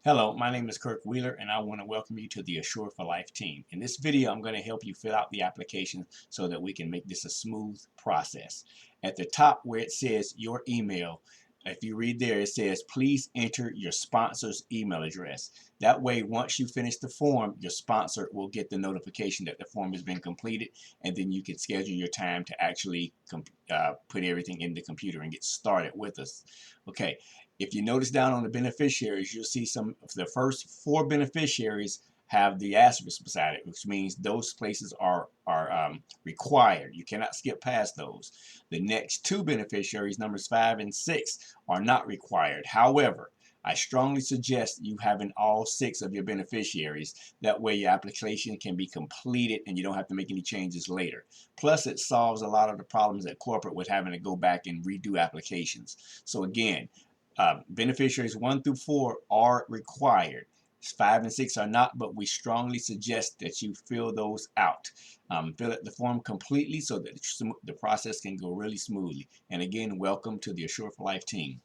Hello, my name is Kirk Wheeler and I want to welcome you to the Assure for Life team. In this video, I'm going to help you fill out the application so that we can make this a smooth process. At the top where it says your email, if you read there, it says please enter your sponsor's email address. That way, once you finish the form, your sponsor will get the notification that the form has been completed, and then you can schedule your time to actually put everything in the computer and get started with us. Okay, if you notice down on the beneficiaries, you'll see some of the first four beneficiaries have the asterisk beside it, which means those places are required. You cannot skip past those. The next two beneficiaries, numbers 5 and 6, are not required. However, I strongly suggest you having all 6 of your beneficiaries. That way your application can be completed and you don't have to make any changes later. Plus, it solves a lot of the problems at corporate with having to go back and redo applications. So again, beneficiaries 1 through 4 are required. 5 and 6 are not, but we strongly suggest that you fill those out. Fill out the form completely so that the process can go really smoothly. And again, welcome to the Assure for Life team.